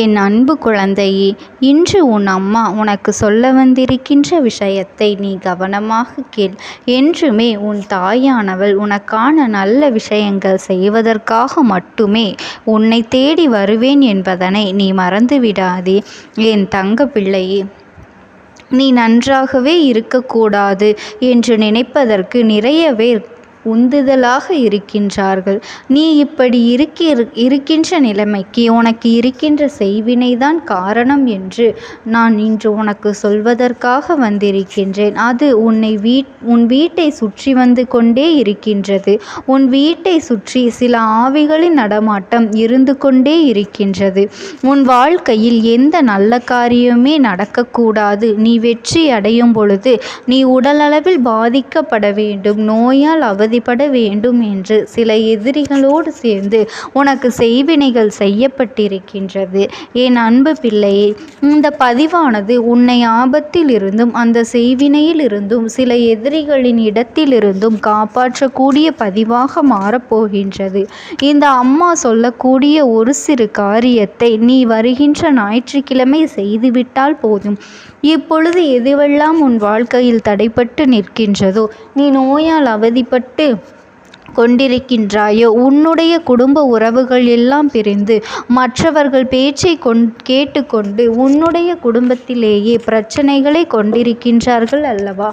என் அன்பு குழந்தையே, இன்று உன் அம்மா உனக்கு சொல்ல வந்திருக்கின்ற விஷயத்தை நீ கவனமாக கேள். என்றுமே உன் தாயானவள் உனக்கான நல்ல விஷயங்கள் செய்வதற்காக மட்டுமே உன்னை தேடி வருவேன் என்பதனை நீ மறந்துவிடாதே என் தங்க பிள்ளையே. நீ நன்றாகவே இருக்கக்கூடாது என்று நினைப்பதற்கு நிறைய பேர் உந்துதலாக இருக்கின்றார்கள். நீ இப்படி இருக்கின்ற நிலைமைக்கு உனக்கு இருக்கின்ற செய்வினைதான் காரணம் என்று நான் இன்று உனக்கு சொல்வதற்காக வந்திருக்கின்றேன். அது உன் வீட்டை சுற்றி வந்து கொண்டே இருக்கின்றது. உன் வீட்டை சுற்றி சில ஆவிகளின் நடமாட்டம் இருந்து கொண்டே இருக்கின்றது. உன் வாழ்க்கையில் எந்த நல்ல காரியமே நடக்கக்கூடாது. நீ வெற்றி அடையும் பொழுது நீ உடலளவில் பாதிக்கப்பட வேண்டும், நோயால் அவதிப்பட வேண்டும் என்று சில எதிரிகளோடு சேர்ந்து உனக்கு செய்வினைகள் செய்யப்பட்டிருக்கின்றது. என் அன்பு பிள்ளையே, இந்த பதிவானது உன்னை ஆபத்தில் இருந்தும் அந்த செய்வினையில் இருந்தும் சில எதிரிகளின் இடத்திலிருந்தும் காப்பாற்றக்கூடிய பதிவாக மாறப்போகின்றது. இந்த அம்மா சொல்லக்கூடிய ஒரு சிறு காரியத்தை நீ வருகின்ற ஞாயிற்றுக்கிழமை செய்துவிட்டால் போதும். இப்பொழுது எதுவெல்லாம் உன் வாழ்க்கையில் தடைப்பட்டு நிற்கின்றதோ, நீ நோயால் அவதிப்பட்டு கொண்டிருக்கின்றாயோ, உன்னுடைய குடும்ப உறவுகள் எல்லாம் பிரிந்து மற்றவர்கள் பேச்சை கேட்டுக்கொண்டு உன்னுடைய குடும்பத்திலேயே பிரச்சனைகளை கொண்டிருக்கின்றார்கள் அல்லவா?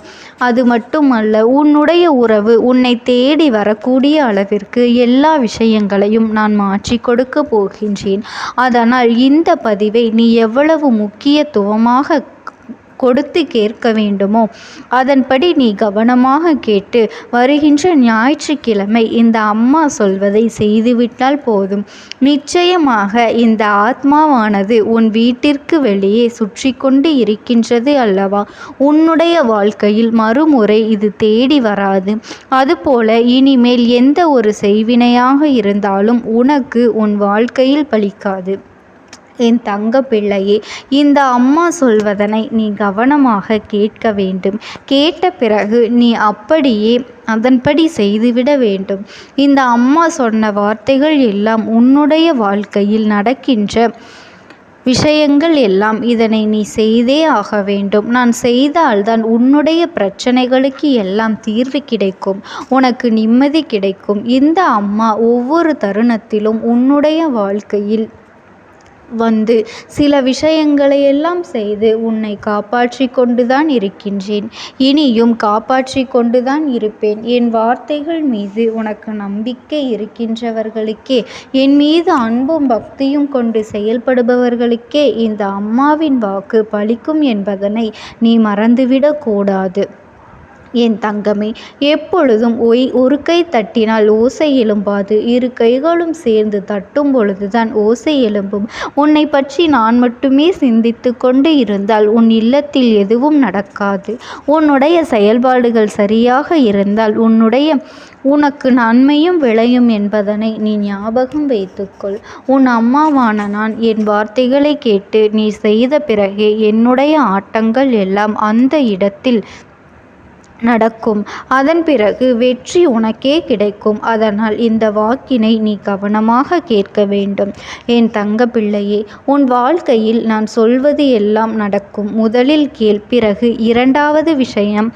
அது மட்டுமல்ல, உன்னுடைய உறவு உன்னை தேடி வரக்கூடிய அளவிற்கு எல்லா விஷயங்களையும் நான் மாற்றி கொடுக்க போகின்றேன். அதனால் இந்த பதிவை நீ எவ்வளவு முக்கியத்துவமாக கொடுத்து கேட்க வேண்டுமோ அதன்படி நீ கவனமாக கேட்டு வருகின்ற ஞாயிற்றுக்கிழமை இந்த அம்மா சொல்வதை செய்துவிட்டால் போதும். நிச்சயமாக இந்த ஆத்மாவானது உன் வீட்டிற்கு வெளியே சுற்றி கொண்டு இருக்கின்றது அல்லவா? உன்னுடைய வாழ்க்கையில் மறுமுறை இது தேடி வராது. அதுபோல இனிமேல் எந்த ஒரு செய்வினையாக இருந்தாலும் உனக்கு உன் வாழ்க்கையில் பலிக்காது. என் தங்க பிள்ளையே, இந்த அம்மா சொல்வதனை நீ கவனமாக கேட்க வேண்டும். கேட்ட பிறகு நீ அப்படியே அதன்படி செய்துவிட வேண்டும். இந்த அம்மா சொன்ன வார்த்தைகள் எல்லாம் உன்னுடைய வாழ்க்கையில் நடக்கின்ற விஷயங்கள் எல்லாம். இதனை நீ செய்தே ஆக வேண்டும். நான் செய்தால்தான் உன்னுடைய பிரச்சனைகளுக்கு எல்லாம் தீர்வு கிடைக்கும், உனக்கு நிம்மதி கிடைக்கும். இந்த அம்மா ஒவ்வொரு தருணத்திலும் உன்னுடைய வாழ்க்கையில் வந்து சில விஷயங்களை எல்லாம் செய்து உன்னை காப்பாற்றி கொண்டுதான் இருக்கின்றேன். இனியும் காப்பாற்றி கொண்டுதான் இருப்பேன். என் வார்த்தைகள் மீது உனக்கு நம்பிக்கை இருக்கின்றவர்களுக்கே, என் மீது அன்பும் பக்தியும் கொண்டு செயல்படுபவர்களுக்கே இந்த அம்மாவின் வாக்கு பலிக்கும் என்பதனை நீ மறந்துவிடக் கூடாது. என் தங்கமே, எப்பொழுதும் ஒரு கை தட்டினால் ஓசை எழும்பாது, இரு கைகளும் சேர்ந்து தட்டும் பொழுதுதான் ஓசை எழும்பும். உன்னை பற்றி நான் மட்டுமே சிந்தித்து கொண்டு இருந்தால் உன் இல்லத்தில் எதுவும் நடக்காது. உன்னுடைய செயல்பாடுகள் சரியாக இருந்தால் உனக்கு நன்மையும் விளையும் என்பதனை நீ ஞாபகம் வைத்துக்கொள். உன் அம்மாவான நான் என் வார்த்தைகளை கேட்டு நீ செய்த பிறகே என்னுடைய ஆட்டங்கள் எல்லாம் அந்த இடத்தில் நடக்கும். அதன் பிறகு வெற்றி உனக்கே கிடைக்கும். அதனால் இந்த வாக்கினை நீ கவனமாக கேட்க வேண்டும். என் தங்க பிள்ளையே, உன் வாழ்க்கையில் நான் சொல்வது எல்லாம் நடக்கும். முதலில் கேள். பிறகு இரண்டாவது விஷயம்,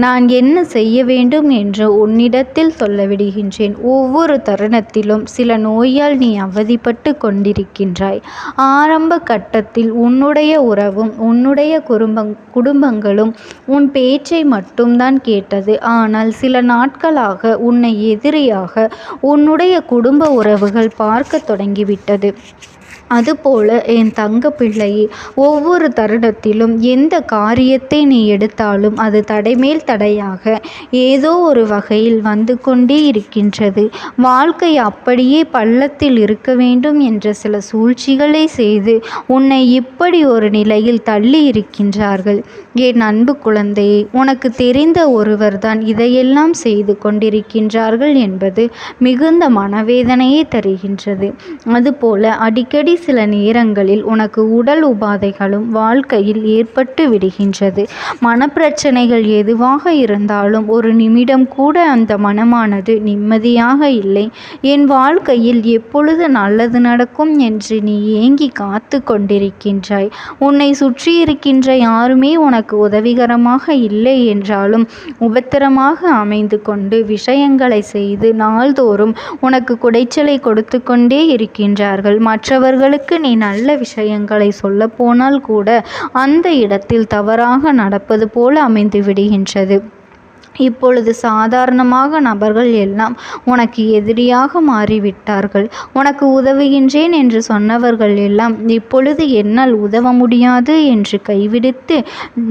நான் என்ன செய்ய வேண்டும் என்று உன்னிடத்தில் சொல்ல விடுகின்றேன். ஒவ்வொரு தருணத்திலும் சில நோயால் நீ அவதிப்பட்டு கொண்டிருக்கின்றாய். ஆரம்ப கட்டத்தில் உன்னுடைய உறவும் உன்னுடைய குடும்பங்களும் உன் பேச்சை மட்டும்தான் கேட்டது. ஆனால் சில நாட்களாக உன்னை எதிரியாக உன்னுடைய குடும்ப உறவுகள் பார்க்க தொடங்கிவிட்டது. அதுபோல என் தங்க பிள்ளையே, ஒவ்வொரு தருணத்திலும் எந்த காரியத்தை நீ எடுத்தாலும் அது தடைமேல் தடையாக ஏதோ ஒரு வகையில் வந்து கொண்டே இருக்கின்றது. வாழ்க்கை அப்படியே பள்ளத்தில் இருக்க வேண்டும் என்ற சில சூழ்ச்சிகளை செய்து உன்னை இப்படி ஒரு நிலையில் தள்ளி இருக்கின்றார்கள். என் அன்பு குழந்தையே, உனக்கு தெரிந்த ஒருவர்தான் இதையெல்லாம் செய்து கொண்டிருக்கின்றார்கள் என்பது மிகுந்த மனவேதனையை தருகின்றது. அதுபோல அடிக்கடி சில நேரங்களில் உனக்கு உடல் உபாதைகளும் வாழ்க்கையில் ஏற்பட்டு விடுகின்றது. மனப்பிரச்சனைகள் எதுவாக இருந்தாலும் ஒரு நிமிடம் கூட அந்த மனமானது நிம்மதியாக இல்லை. என் வாழ்க்கையில் எப்பொழுது நல்லது நடக்கும் என்று நீ ஏங்கி காத்து கொண்டிருக்கின்றாய். உன்னை சுற்றியிருக்கின்ற யாருமே உனக்கு உதவிகரமாக இல்லை என்றாலும் உபத்திரமாக அமைந்து கொண்டு விஷயங்களை செய்து நாள்தோறும் உனக்கு குடைச்சலை கொடுத்து கொண்டே இருக்கின்றார்கள். மற்றவர்களுக்கு நீ நல்ல விஷயங்களை சொல்ல போனால் கூட அந்த இடத்தில் தவறாக நடப்பது போல அமைந்து விடுகின்றது. இப்பொழுது சாதாரணமாக நபர்கள் எல்லாம் உனக்கு எதிரியாக மாறிவிட்டார்கள். உனக்கு உதவுகின்றேன் என்று சொன்னவர்கள் எல்லாம் இப்பொழுது என்னால் உதவ முடியாது என்று கைவிடுத்து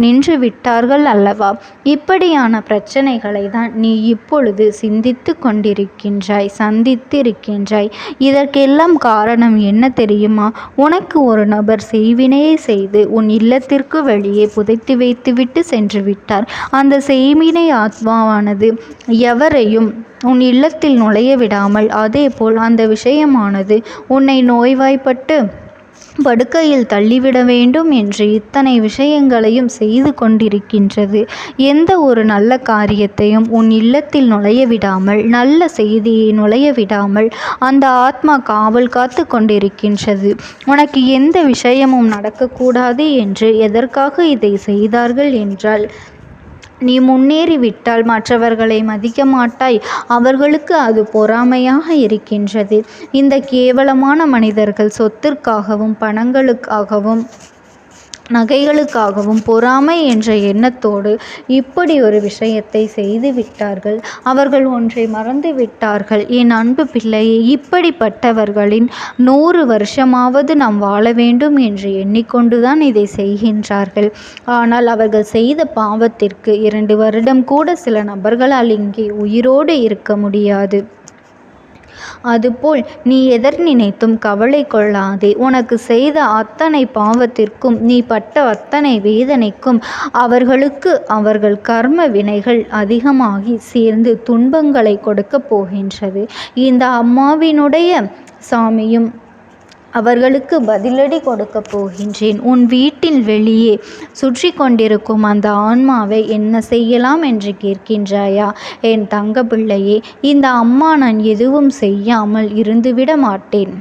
நின்று விட்டார்கள் அல்லவா? இப்படியான பிரச்சனைகளை தான் நீ இப்பொழுது சிந்தித்து கொண்டிருக்கின்றாய், சந்தித்திருக்கின்றாய். இதற்கெல்லாம் காரணம் என்ன தெரியுமா? உனக்கு ஒரு நபர் செய்வினையை செய்து உன் இல்லத்திற்கு வெளியே புதைத்து வைத்துவிட்டு சென்று விட்டார். அந்த செய்வினை ஆத்மாவானது எவரையும் உன் இல்லத்தில் நுழைய விடாமல், அதேபோல் அந்த விஷயமானது உன்னை நோய்வாய்ப்பட்டு படுக்கையில் தள்ளிவிட வேண்டும் என்று இத்தனை விஷயங்களையும் செய்து கொண்டிருக்கின்றது. எந்த ஒரு நல்ல காரியத்தையும் உன் இல்லத்தில் நுழைய விடாமல், நல்ல செய்தியை நுழைய விடாமல் அந்த ஆத்மா காவல் காத்து கொண்டிருக்கின்றது. உனக்கு எந்த விஷயமும் நடக்கக்கூடாது என்று எதற்காக இதை செய்தார்கள் என்றால், நீ முன்னேறிவிட்டால் மற்றவர்களை மதிக்க மாட்டாய். அவர்களுக்கு அது பொறாமையாக இருக்கின்றது. இந்த கேவலமான மனிதர்கள் சொத்திற்காகவும் பணங்களுக்காகவும் நகைகளுக்காகவும் பொறாமை என்ற எண்ணத்தோடு இப்படி ஒரு விஷயத்தை செய்து விட்டார்கள். அவர்கள் ஒன்றை மறந்து விட்டார்கள். என் அன்பு பிள்ளையே, இப்படிப்பட்டவர்களின் 100 வருஷமாவது நாம் வாழ வேண்டும் என்று எண்ணிக்கொண்டுதான் இதை செய்கின்றார்கள். ஆனால் அவர்கள் செய்த பாவத்திற்கு 2 வருடம் கூட சில நபர்களால் இங்கே உயிரோடு இருக்க முடியாது. அதுபோல் நீ எதர் நினைத்தும் கவலை கொள்ளாதே. உனக்கு செய்த அத்தனை பாவத்திற்கும், நீ பட்ட அத்தனை வேதனைக்கும் அவர்களுக்கு அவர்கள் கர்ம வினைகள் அதிகமாகி சேர்ந்து துன்பங்களை கொடுக்க போகின்றது. இந்த அம்மாவினுடைய சாமியும் அவர்களுக்கு பதிலடி கொடுக்க போகின்றேன். உன் வீட்டில் வெளியே சுற்றி கொண்டிருக்கும் அந்த ஆன்மாவை என்ன செய்யலாம் என்று கேட்கின்றாயா? என் தங்க பிள்ளையே, இந்த அம்மா நான் எதுவும் செய்யாமல் இருந்துவிட மாட்டேன்.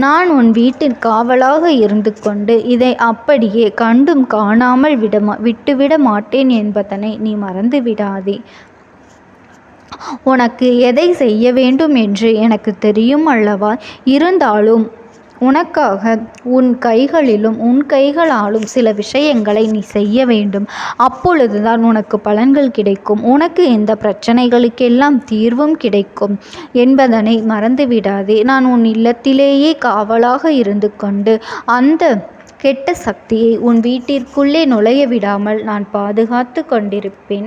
நான் உன் வீட்டில் காவலாக இருந்து கொண்டு இதை அப்படியே கண்டும் காணாமல் விட்டுவிட மாட்டேன் என்பதனை நீ மறந்து விடாதே. உனக்கு எதை செய்ய வேண்டும் என்று எனக்கு தெரியும் அல்லவா? இருந்தாலும் உனக்காக உன் கைகளிலும் உன் கைகளாலும் சில விஷயங்களை நீ செய்ய வேண்டும். அப்பொழுதுதான் உனக்கு பலன்கள் கிடைக்கும். உனக்கு இந்த பிரச்சனைகளுக்கெல்லாம் தீர்வும் கிடைக்கும் என்பதனை மறந்துவிடாதே. நான் உன் இல்லத்திலேயே காவலாக இருந்து கொண்டு அந்த கெட்ட சக்தியை உன் வீட்டிற்குள்ளே நுழைய விடாமல் நான் பாதுகாத்து கொண்டிருப்பேன்.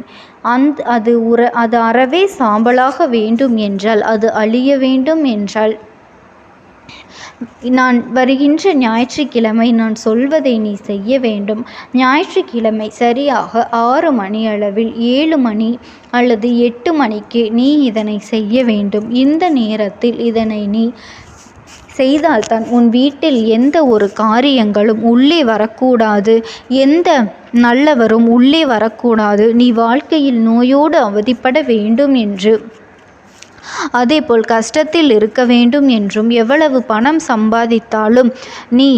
அது அறவே சாம்பலாக வேண்டும் என்றால், அது அழிய வேண்டும் என்றால், நான் வருகின்ற ஞாயிற்றுக்கிழமை நான் சொல்வதை நீ செய்ய வேண்டும். ஞாயிற்றுக்கிழமை சரியாக 6 மணி அளவில் 7 மணி அல்லது 8 மணிக்கு நீ இதனை செய்ய வேண்டும். இந்த நேரத்தில் இதனை நீ செய்தால்தான் உன் வீட்டில் எந்த ஒரு காரியங்களும் உள்ளே வரக்கூடாது, எந்த நல்லவரும் உள்ளே வரக்கூடாது. நீ வாழ்க்கையில் நோயோடு அவதிப்பட வேண்டும் என்று, அதேபோல் கஷ்டத்தில் இருக்க வேண்டும் என்றும், எவ்வளவு பணம் சம்பாதித்தாலும் நீ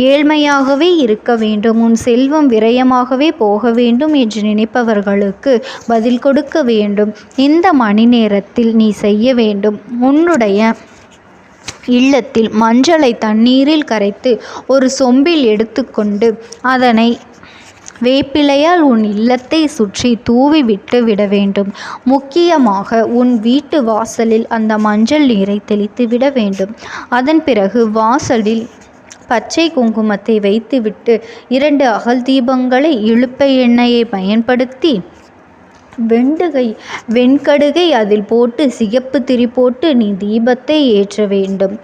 ஏழ்மையாகவே இருக்க வேண்டும், உன் செல்வம் விரயமாகவே போக வேண்டும் என்று நினைப்பவர்களுக்கு பதில் கொடுக்க வேண்டும். இந்த மணி நேரத்தில் நீ செய்ய வேண்டும். உன்னுடைய இல்லத்தில் மஞ்சளை தண்ணீரில் கரைத்து ஒரு சொம்பில் எடுத்துக்கொண்டு அதனை வேப்பிலையால் உன் இல்லத்தை சுற்றி தூவி விட்டு விட வேண்டும். முக்கியமாக உன் வீட்டு வாசலில் அந்த மஞ்சள் நீரை தெளித்து விட வேண்டும். அதன் பிறகு வாசலில் பச்சை குங்குமத்தை வைத்துவிட்டு 2 அகல் தீபங்களை இழுப்பை எண்ணெயை பயன்படுத்தி வெண்கடுகை அதில் போட்டு சிகப்பு திரி போட்டு நீ தீபத்தை ஏற்ற வேண்டும்.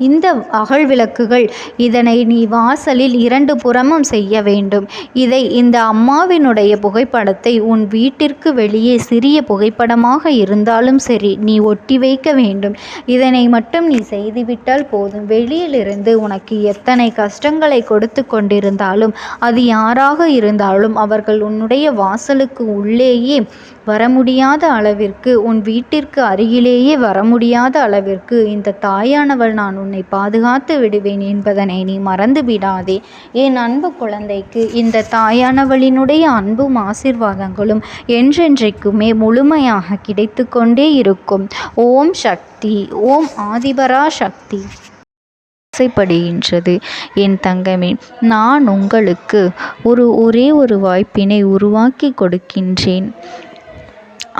இந்த அகல் விளக்குகள் இதனை நீ வாசலில் 2 புறமும் செய்ய வேண்டும். இந்த அம்மாவினுடைய புகைப்படத்தை உன் வீட்டிற்கு வெளியே சிறிய புகைப்படமாக இருந்தாலும் சரி நீ ஒட்டி வைக்க வேண்டும். இதனை மட்டும் நீ செய்துவிட்டால் போதும். வெளியிலிருந்து உனக்கு எத்தனை கஷ்டங்களை கொடுத்து கொண்டிருந்தாலும் அது யாராக இருந்தாலும் அவர்கள் உன்னுடைய வாசலுக்கு உள்ளேயே வர முடியாத அளவிற்கு, உன் வீட்டிற்கு அருகிலேயே வர முடியாத அளவிற்கு இந்த தாயானவள் நான் உன்னை பாதுகாத்து விடுவேன் என்பதனை நீ மறந்து விடாதே. என் அன்பு குழந்தைக்கு இந்த தாயானவளினுடைய அன்பும் ஆசீர்வாதங்களும் என்றென்றைக்குமே முழுமையாக கிடைத்து கொண்டே இருக்கும். ஓம் சக்தி. ஓம் ஆதிபரா சக்தி. ஆசைப்படுகின்றது. என் தங்கமே, நான் உங்களுக்கு ஒரே ஒரு வாய்ப்பினை உருவாக்கி கொடுக்கின்றேன்.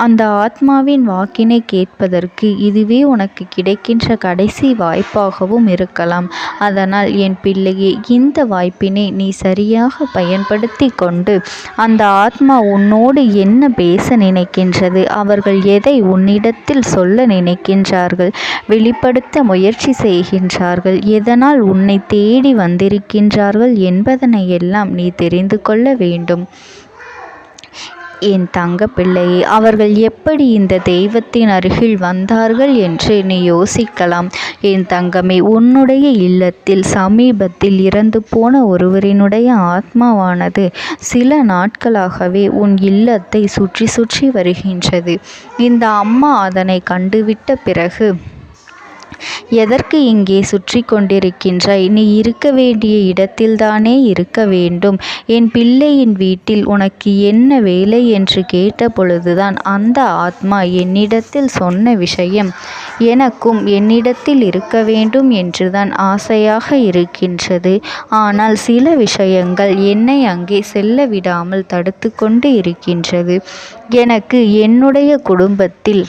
அந்த ஆத்மாவின் வாக்கினை கேட்பதற்கு இதுவே உனக்கு கிடைக்கின்ற கடைசி வாய்ப்பாகவும் இருக்கலாம். அதனால் என் பிள்ளையே, இந்த வாய்ப்பினை நீ சரியாக பயன்படுத்தி கொண்டு அந்த ஆத்மா உன்னோடு என்ன பேச நினைக்கின்றது, அவர்கள் எதை உன்னிடத்தில் சொல்ல நினைக்கின்றார்கள், வெளிப்படுத்த முயற்சி செய்கின்றார்கள், எதனால் உன்னை தேடி வந்திருக்கின்றார்கள் என்பதனை எல்லாம் நீ தெரிந்து கொள்ள வேண்டும். என் தங்க பிள்ளையே, அவர்கள் எப்படி இந்த தெய்வத்தின் அருகில் வந்தார்கள் என்று நீ யோசிக்கலாம். என் தங்கமே, உன்னுடைய இல்லத்தில் சமீபத்தில் இறந்து போன ஒருவரினுடைய ஆத்மாவானது சில நாட்களாகவே உன் இல்லத்தை சுற்றி சுற்றி வருகின்றது. இந்த அம்மா அதனை கண்டுவிட்ட பிறகு, எதற்கு இங்கே சுற்றி கொண்டிருக்கின்றாய்? நீ இருக்க வேண்டிய இடத்தில்தானே இருக்க வேண்டும். என் பிள்ளையின் வீட்டில் உனக்கு என்ன வேலை என்று கேட்ட பொழுதுதான் அந்த ஆத்மா என்னிடத்தில் சொன்ன விஷயம், எனக்கும் என்னிடத்தில் இருக்க வேண்டும் என்றுதான் ஆசையாக இருக்கின்றது. ஆனால் சில விஷயங்கள் என்னை அங்கே செல்ல விடாமல் தடுத்து கொண்டு இருக்கின்றது. எனக்கு என்னுடைய குடும்பத்தில்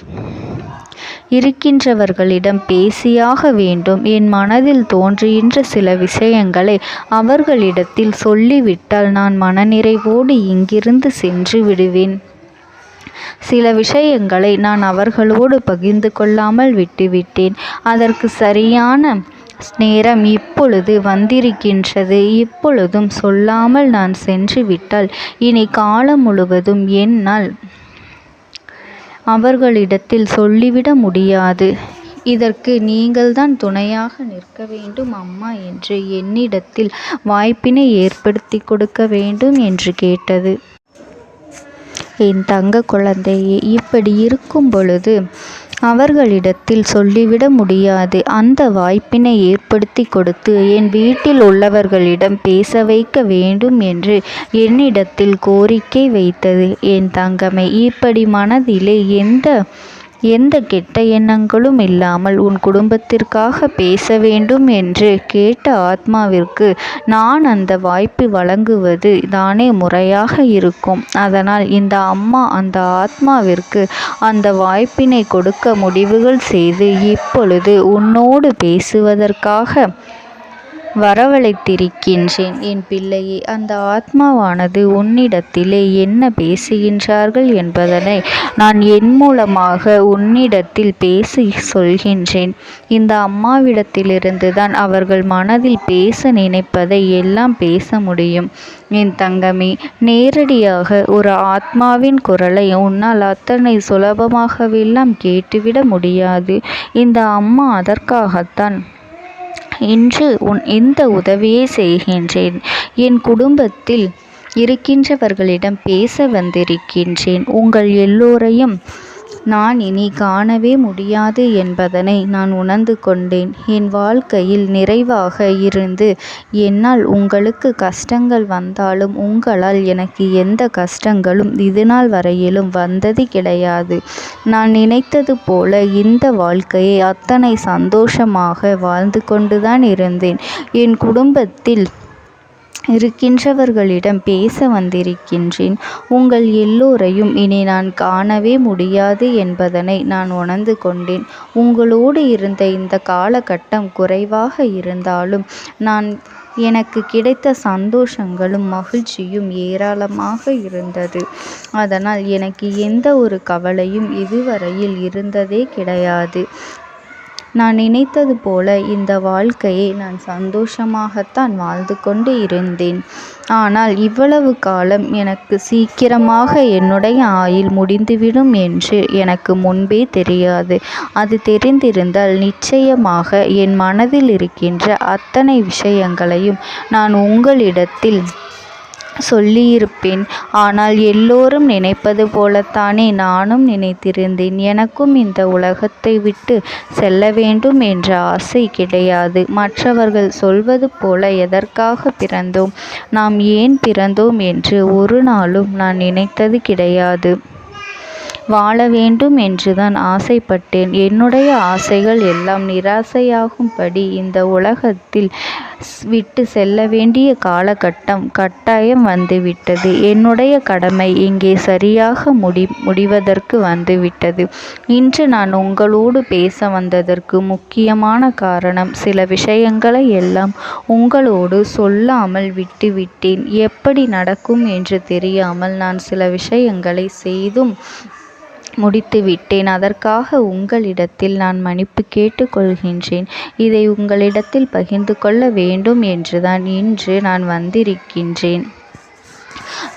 இருக்கின்றவர்களிடம் பேசியாக வேண்டும். என் மனதில் தோன்றுகின்ற சில விஷயங்களை அவர்களிடத்தில் சொல்லிவிட்டால் நான் மனநிறைவோடு இங்கிருந்து சென்று விடுவேன். சில விஷயங்களை நான் அவர்களோடு பகிர்ந்து கொள்ளாமல் விட்டுவிட்டேன். அதற்கு சரியான நேரம் இப்பொழுது வந்திருக்கின்றது. இப்பொழுதும் சொல்லாமல் நான் சென்று விட்டால் இனி காலம் முழுவதும் என்னால் அவர்களிடத்தில் சொல்லிவிட முடியாது. இதற்கு நீங்கள்தான் துணையாக நிற்க வேண்டும் அம்மா என்று என்னிடத்தில் வாய்ப்பினை ஏற்படுத்தி கொடுக்க வேண்டும் என்று கேட்டது. என் தங்க குழந்தையே, இப்படி இருக்கும் பொழுது அவர்களிடத்தில் சொல்லிவிட முடியாது. அந்த வாய்ப்பினை ஏற்படுத்தி கொடுத்து என் வீட்டில் உள்ளவர்களிடம் பேச வைக்க வேண்டும் என்று என்னிடத்தில் கோரிக்கை வைத்தது. என் தங்கமே, இப்படி மனதிலே எந்த கெட்ட எண்ணங்களும் இல்லாமல் உன் குடும்பத்திற்காக பேச வேண்டும் என்று கேட்ட ஆத்மாவிற்கு நான் அந்த வாய்ப்பு வழங்குவது தானே முறையாக இருக்கும். அதனால் இந்த அம்மா அந்த ஆத்மாவிற்கு அந்த வாய்ப்பினை கொடுக்க முடிவுகள் செய்து இப்பொழுது உன்னோடு பேசுவதற்காக வரவழைத்திருக்கின்றேன். என் பிள்ளையே, அந்த ஆத்மாவானது உன்னிடத்திலே என்ன பேசுகின்றார்கள் என்பதனை நான் என் மூலமாக உன்னிடத்தில் பேசி சொல்கின்றேன். இந்த அம்மாவிடத்திலிருந்து தான் அவர்கள் மனதில் பேச நினைப்பதை எல்லாம் பேச முடியும். என் தங்கமே, நேரடியாக ஒரு ஆத்மாவின் குரலை உன்னால் அத்தனை சுலபமாகவெல்லாம் கேட்டுவிட முடியாது. இந்த அம்மா அதற்காகத்தான் இன்று இந்த உதவியை செய்கின்றேன். என் குடும்பத்தில் இருக்கின்றவர்களிடம் பேச வந்திருக்கின்றேன். உங்கள் எல்லோரையும் நான் இனி காணவே முடியாது என்பதனை நான் உணர்ந்து கொண்டேன். என் வாழ்க்கையில் நிறைவாக இருந்து என்னால் உங்களுக்கு கஷ்டங்கள் வந்தாலும் உங்களால் எனக்கு எந்த கஷ்டங்களும் இதுநாள் வரையிலும் வந்தது கிடையாது. நான் நினைத்தது போல இந்த வாழ்க்கையை அத்தனை சந்தோஷமாக வாழ்ந்து கொண்டுதான் இருந்தேன். என் குடும்பத்தில் இருக்கின்றவர்களிடம் பேச வந்திருக்கின்றேன். உங்கள் எல்லோரையும் இனி நான் காணவே முடியாது என்பதனை நான் உணர்ந்து கொண்டேன். உங்களோடு இருந்த இந்த காலகட்டம் குறைவாக இருந்தாலும் எனக்கு கிடைத்த சந்தோஷங்களும் மகிழ்ச்சியும் ஏராளமாக இருந்தது. அதனால் எனக்கு எந்த ஒரு கவலையும் இதுவரையில் இருந்ததே கிடையாது. நான் நினைத்தது போல இந்த வாழ்க்கையை நான் சந்தோஷமாகத்தான் வாழ்ந்து கொண்டு இருந்தேன். ஆனால் இவ்வளவு காலம் எனக்கு சீக்கிரமாக என்னுடைய ஆயுள் முடிந்துவிடும் என்று எனக்கு முன்பே தெரியாது. அது தெரிந்திருந்தால் நிச்சயமாக என் மனதில் இருக்கின்ற அத்தனை விஷயங்களையும் நான் உங்களிடத்தில் சொல்லியிருப்பேன். ஆனால் எல்லோரும் நினைப்பது போலத்தானே நானும் நினைத்திருந்தேன். எனக்கும் இந்த உலகத்தை விட்டு செல்ல வேண்டும் என்ற ஆசை கிடையாது. மற்றவர்கள் சொல்வது போல எதற்காக பிறந்தோம், நாம் ஏன் பிறந்தோம் என்று ஒரு நாளும் நான் நினைத்தது கிடையாது. வாழ வேண்டும் என்றுதான் ஆசைப்பட்டேன். என்னுடைய ஆசைகள் எல்லாம் நிராசையாகும்படி இந்த உலகத்தில் விட்டு செல்ல வேண்டிய காலகட்டம் கட்டாயம் வந்துவிட்டது. என்னுடைய கடமை இங்கே சரியாக முடிவதற்கு வந்துவிட்டது. இன்று நான் உங்களோடு பேச வந்ததற்கு முக்கியமான காரணம், சில விஷயங்களை எல்லாம் உங்களோடு சொல்லாமல் விட்டுவிட்டேன். எப்படி நடக்கும் என்று தெரியாமல் நான் சில விஷயங்களை செய்தும் முடித்துவிட்டேன். அதற்காக உங்களிடத்தில் நான் மன்னிப்பு கேட்டுக்கொள்கின்றேன். இதை உங்களிடத்தில் பகிர்ந்து கொள்ள வேண்டும் என்றுதான் இன்று நான் வந்திருக்கின்றேன்.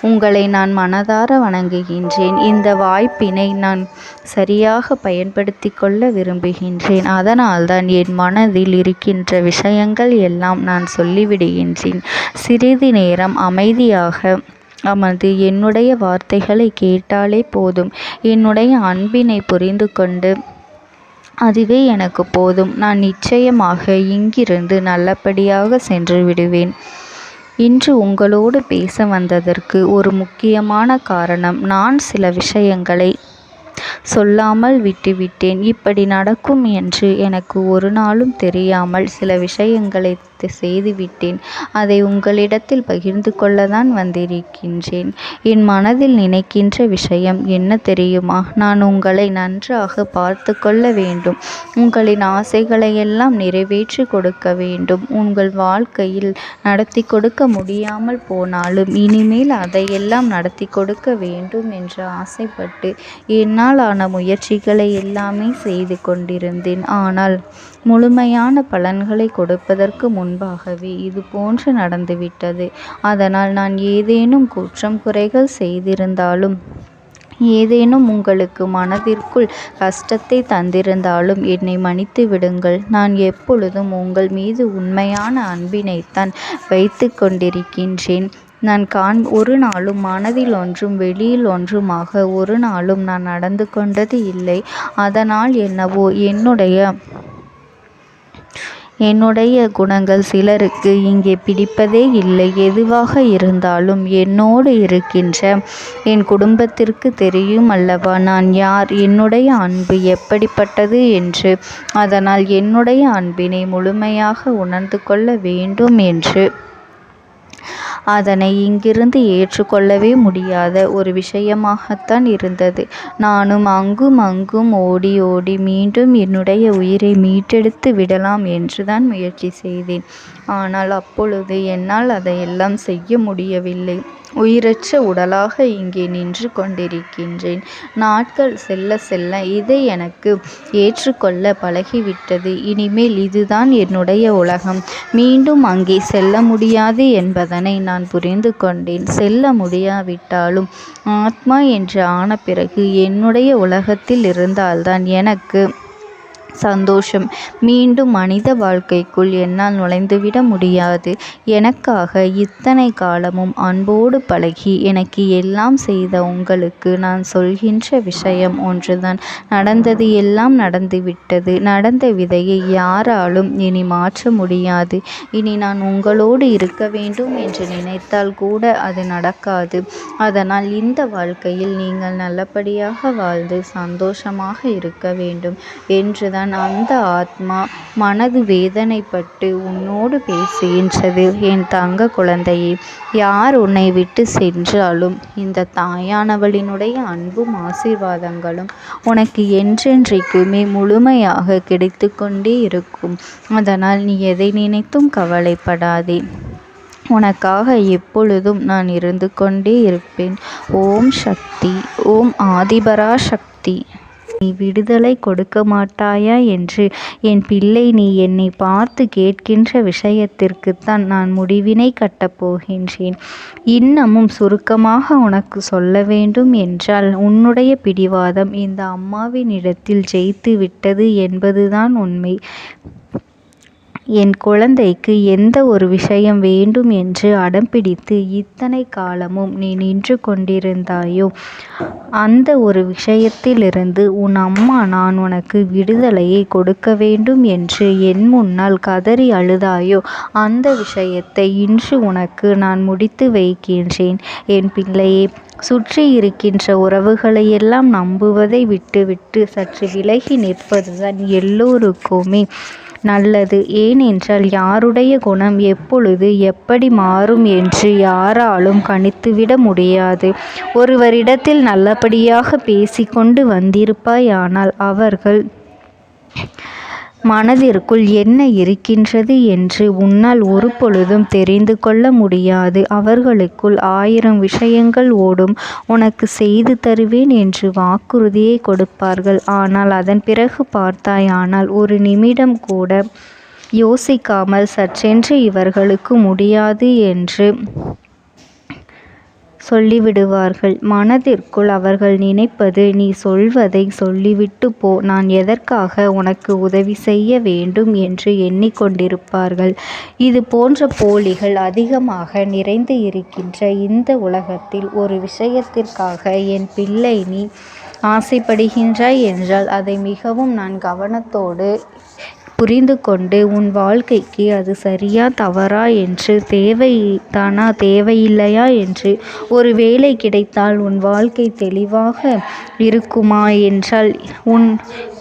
உங்களை நான் மனதார வணங்குகின்றேன். இந்த வாய்ப்பினை நான் சரியாக பயன்படுத்தி கொள்ள விரும்புகின்றேன். அதனால்தான் என் மனதில் இருக்கின்ற விஷயங்கள் எல்லாம் நான் சொல்லிவிடுகின்றேன். சிறிது நேரம் அமைதியாக அமர்ந்து என்னுடைய வார்த்தைகளை கேட்டாலே போதும். என்னுடைய அன்பினை புரிந்து கொண்டு அதுவே எனக்கு போதும். நான் நிச்சயமாக இங்கிருந்து நல்லபடியாக சென்று விடுவேன். இன்று உங்களோடு பேச வந்ததற்கு ஒரு முக்கியமான காரணம், நான் சில விஷயங்களை சொல்லாமல் விட்டுவிட்டேன். இப்படி நடக்கும் என்று எனக்கு ஒரு நாளும் தெரியாமல் சில விஷயங்களை செய்துவிட்டேன். அதை உங்களிடத்தில் பகிர்ந்து கொள்ளத்தான் வந்திருக்கின்றேன். என் மனதில் நினைக்கின்ற விஷயம் என்ன தெரியுமா? நான் உங்களை நன்றாக பார்த்து கொள்ள வேண்டும். உங்களின் ஆசைகளை எல்லாம் நிறைவேற்றி கொடுக்க வேண்டும். உங்கள் வாழ்க்கையில் நடத்தி கொடுக்க முடியாமல் போனாலும் இனிமேல் அதையெல்லாம் நடத்தி கொடுக்க வேண்டும் என்று ஆசைப்பட்டு என்னால் ஆன முயற்சிகளை எல்லாமே செய்து கொண்டிருந்தேன். ஆனால் முழுமையான பலன்களை கொடுப்பதற்கு முன்பாகவே இது போன்று நடந்துவிட்டது. அதனால் நான் ஏதேனும் குற்றம் குறைகள் செய்திருந்தாலும், ஏதேனும் உங்களுக்கு மனதிற்குள் கஷ்டத்தை தந்திருந்தாலும் என்னை மன்னித்து விடுங்கள். நான் எப்பொழுதும் உங்கள் மீது உண்மையான அன்பினைத்தான் வைத்து கொண்டிருக்கின்றேன். நான் ஒரு நாளும் மனதில் ஒன்றும் வெளியில் ஒன்றுமாக ஒரு நாளும் நான் நடந்து கொண்டது இல்லை. அதனால் என்னவோ என்னுடைய குணங்கள் சிலருக்கு இங்கே பிடிப்பதே இல்லை. எதுவாக இருந்தாலும் என்னோடு இருக்கின்ற என் குடும்பத்திற்கு தெரியும் அல்லவா நான் யார், என்னுடைய அன்பு எப்படிப்பட்டது என்று. அதனால் என்னுடைய அன்பினை முழுமையாக உணர்ந்து கொள்ள வேண்டும் என்று அதனை இங்கிருந்து ஏற்றுக்கொள்ளவே முடியாத ஒரு விஷயமாகத்தான் இருந்தது. நானும் அங்கும் அங்கும் ஓடி ஓடி மீண்டும் என்னுடைய உயிரை மீட்டெடுத்து விடலாம் என்றுதான் முயற்சி செய்தேன். ஆனால் அப்பொழுது என்னால் அதையெல்லாம் செய்ய முடியவில்லை. உயிரற்ற உடலாக இங்கே நின்று கொண்டிருக்கின்றேன். நாட்கள் செல்ல செல்ல இதை எனக்கு ஏற்றுக்கொள்ள பழகிவிட்டது. இனிமேல் இதுதான் என்னுடைய உலகம். மீண்டும் அங்கே செல்ல முடியாது என்பதனை நான் புரிந்து கொண்டேன். செல்ல முடியாவிட்டாலும் ஆத்மா என்று ஆன பிறகு என்னுடைய உலகத்தில் இருந்தால்தான் எனக்கு சந்தோஷம். மீண்டும் மனித வாழ்க்கைக்குள் என்னால் நுழைந்துவிட முடியாது. எனக்காக இத்தனை காலமும் அன்போடு பழகி எனக்கு எல்லாம் செய்த உங்களுக்கு நான் சொல்கின்ற விஷயம் ஒன்றுதான். நடந்தது எல்லாம் நடந்துவிட்டது. நடந்த விதையை யாராலும் இனி மாற்ற முடியாது. இனி நான் உங்களோடு இருக்க வேண்டும் என்று நினைத்தால் கூட அது நடக்காது. அதனால் இந்த வாழ்க்கையில் நீங்கள் நல்லபடியாக வாழ்ந்து சந்தோஷமாக இருக்க வேண்டும் என்றுதான் அந்த ஆத்மா மனது வேதனைப்பட்டு உன்னோடு பேசுகின்றது. என் தங்க குழந்தையே, யார் உன்னை விட்டு சென்றாலும் இந்த தாயானவளினுடைய அன்பும் ஆசீர்வாதங்களும் உனக்கு என்றென்றைக்குமே முழுமையாக கிடைத்து கொண்டே இருக்கும். அதனால் நீ எதை நினைத்தும் கவலைப்படாதே. உனக்காக எப்பொழுதும் நான் இருந்து கொண்டே இருப்பேன். ஓம் சக்தி. ஓம் ஆதிபரா சக்தி. விடுதலை கொடுக்க மாட்டாயா என்று என் பிள்ளை நீ என்னை பார்த்து கேட்கின்ற விஷயத்திற்குத்தான் நான் முடிவினை கட்டப் போகின்றேன். இன்னமும் சுருக்கமாக உனக்கு சொல்ல வேண்டும் என்றால் உன்னுடைய பிடிவாதம் இந்த அம்மாவினிடத்தில் ஜெயித்து விட்டது என்பதுதான் உண்மை. என் குழந்தைக்கு எந்த ஒரு விஷயம் வேண்டும் என்று அடம்பிடித்து இத்தனை காலமும் நீ நின்று கொண்டிருந்தாயோ அந்த ஒரு விஷயத்திலிருந்து உன் அம்மா நான் உனக்கு விடுதலையை கொடுக்க வேண்டும் என்று என் முன்னால் கதறி அழுதாயோ அந்த விஷயத்தை இன்று உனக்கு நான் முடித்து வைக்கின்றேன். என் பிள்ளையே, சுற்றி இருக்கின்ற உறவுகளையெல்லாம் நம்புவதை விட்டுவிட்டு சற்று விலகி நிற்பதுதான் எல்லோருக்குமே நல்லது. ஏனென்றால் யாருடைய குணம் எப்பொழுது எப்படி மாறும் என்று யாராலும் கணித்துவிட முடியாது. ஒருவரிடத்தில் நல்லபடியாக பேசிக்கொண்டு வந்திருப்பாயானால் அவர்கள் மனதிற்குள் என்ன இருக்கின்றது என்று உன்னால் ஒரு பொழுதும் தெரிந்து கொள்ள முடியாது. அவர்களுக்குள் 1000 விஷயங்கள் ஓடும். உனக்கு செய்து தருவேன் என்று வாக்குறுதியை கொடுப்பார்கள். ஆனால் அதன் பிறகு பார்த்தாயானால் ஒரு நிமிடம் கூட யோசிக்காமல் சற்றென்று இவர்களுக்கு முடியாது என்று சொல்லிவிடுவார்கள். மனதிற்குள் அவர்கள் நினைப்பது, நீ சொல்வதை சொல்லிவிட்டு போ, நான் எதற்காக உனக்கு உதவி செய்ய வேண்டும் என்று எண்ணிக்கொண்டிருப்பார்கள். இது போன்ற போலிகள் அதிகமாக நிறைந்து இருக்கின்ற இந்த உலகத்தில் ஒரு விஷயத்திற்காக என் பிள்ளை நீ ஆசைப்படுகின்றாய் என்றால் அதை மிகவும் நான் கவனத்தோடு புரிந்து கொண்டு உன் வாழ்க்கைக்கு அது சரியா தவறா என்று தேவைதானா தேவையில்லையா என்று ஒரு வேலை கிடைத்தால் உன் வாழ்க்கை தெளிவாக இருக்குமா என்றால்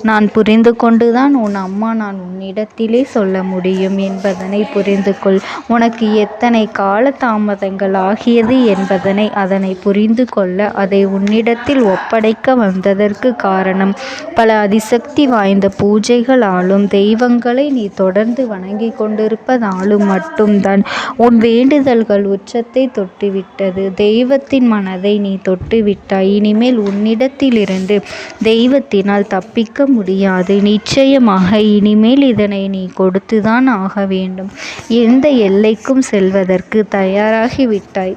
நான் புரிந்து கொண்டுதான் உன் அம்மா நான் உன்னிடத்திலே சொல்ல முடியும் என்பதனை புரிந்து கொள். உனக்கு எத்தனை கால தாமதங்கள் ஆகியது என்பதனை அதனை புரிந்து கொள்ள அதை உன்னிடத்தில் ஒப்படைக்க வந்ததற்கு காரணம் பல அதிசக்தி வாய்ந்த பூஜைகளாலும் தெய்வங்களை நீ தொடர்ந்து வணங்கி கொண்டிருப்பதாலும் மட்டும்தான் உன் வேண்டுதல்கள் உச்சத்தை தொட்டுவிட்டது. தெய்வத்தின் மனதை நீ தொட்டுவிட்டாய். இனிமேல் உன்னிடத்திலிருந்து தெய்வத்தினால் தப்பிக்க முடியாது. நிச்சயமாக இனிமேல் இதனை நீ கொடுத்துதான் ஆக வேண்டும். எந்த எல்லைக்கும் செல்வதற்கு தயாராகிவிட்டாய்.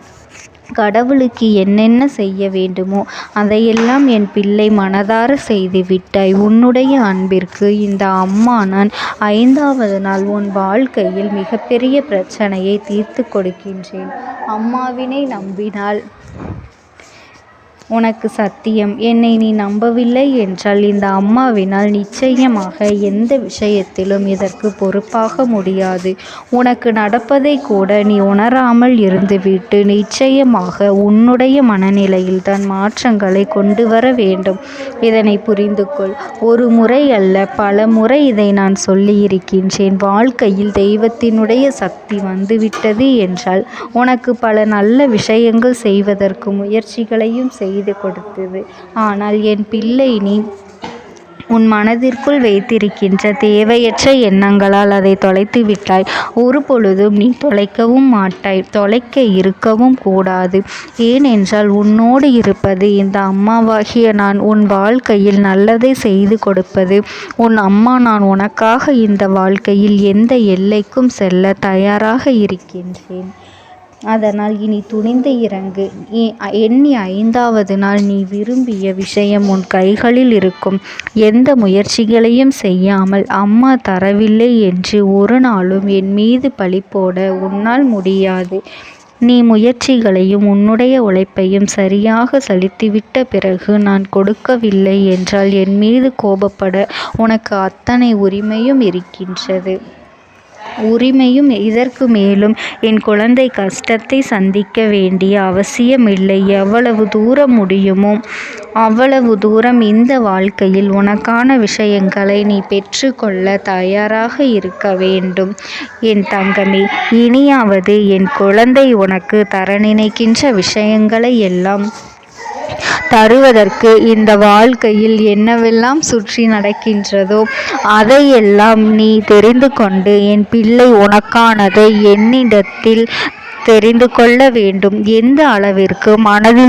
கடவுளுக்கு என்னென்ன செய்ய வேண்டுமோ அதையெல்லாம் என் பிள்ளை மனதார செய்து விட்டாய். உன்னுடைய அன்பிற்கு இந்த அம்மா நான் 5வது நாள் உன் வாழ்க்கையில் மிகப்பெரிய பிரச்சனையை தீர்த்து கொடுக்கின்றேன். அம்மாவினை நம்பினால் உனக்கு சத்தியம். என்னை நீ நம்பவில்லை என்றால் இந்த அம்மாவினால் நிச்சயமாக எந்த விஷயத்திலும் இதற்கு பொறுப்பாக முடியாது. உனக்கு நடப்பதை கூட நீ உணராமல் இருந்துவிட்டு நிச்சயமாக உன்னுடைய மனநிலையில் தான் மாற்றங்களை கொண்டு வர வேண்டும். இதனை புரிந்து கொள். ஒரு முறை அல்ல பல முறை இதை நான் சொல்லியிருக்கின்றேன். வாழ்க்கையில் தெய்வத்தினுடைய சக்தி வந்துவிட்டது என்றால் உனக்கு பல நல்ல விஷயங்கள் செய்வதற்கு முயற்சிகளையும் செய்து கொடுத்தது. ஆனால் என் பிள்ளை நீ உன் மனதிற்குள் வைத்திருக்கின்ற தேவையற்ற எண்ணங்களால் அதை தொலைத்து விட்டாய். ஒரு பொழுதும் நீ தொலைக்கவும் மாட்டாய். தொலைக்க இருக்கவும் கூடாது. ஏனென்றால் உன்னோடு இருப்பது இந்த அம்மாவாகிய நான். உன் வாழ்க்கையில் நல்லதை செய்து கொடுப்பது உன் அம்மா நான். உனக்காக இந்த வாழ்க்கையில் எந்த எல்லைக்கும் செல்ல தயாராக இருக்கின்றேன். அதனால் இனி துணிந்து இறங்கு. எண்ணி 5வது நாள் நீ விரும்பிய விஷயம் உன் கைகளில் இருக்கும். எந்த முயற்சிகளையும் செய்யாமல் அம்மா தரவில்லை என்று ஒரு நாளும் என் மீது பழி போட உன்னால் முடியாது. நீ முயற்சிகளையும் உன்னுடைய உழைப்பையும் சரியாக செலுத்திவிட்ட பிறகு நான் கொடுக்கவில்லை என்றால் என் மீது கோபப்பட உனக்கு அத்தனை உரிமையும் இருக்கின்றது. இதற்கு மேலும் என் குழந்தை கஷ்டத்தை சந்திக்க வேண்டிய அவசியமில்லை. எவ்வளவு தூரம் முடியுமோ அவ்வளவு தூரம் இந்த வாழ்க்கையில் உனக்கான விஷயங்களை நீ பெற்றுக்கொள்ள தயாராக இருக்க வேண்டும். என் தங்கமே, இனியாவது என் குழந்தை உனக்கு தர நினைக்கின்ற விஷயங்களை எல்லாம் தருவதற்கு இந்த வாழ்க்கையில் என்னவெல்லாம் சுற்றி நடக்கின்றதோ அதையெல்லாம் நீ தெரிந்து கொண்டு என் பிள்ளை உனக்கானதை என்னிடத்தில் தெரிந்து கொள்ள வேண்டும். எந்த அளவிற்கு மனதில்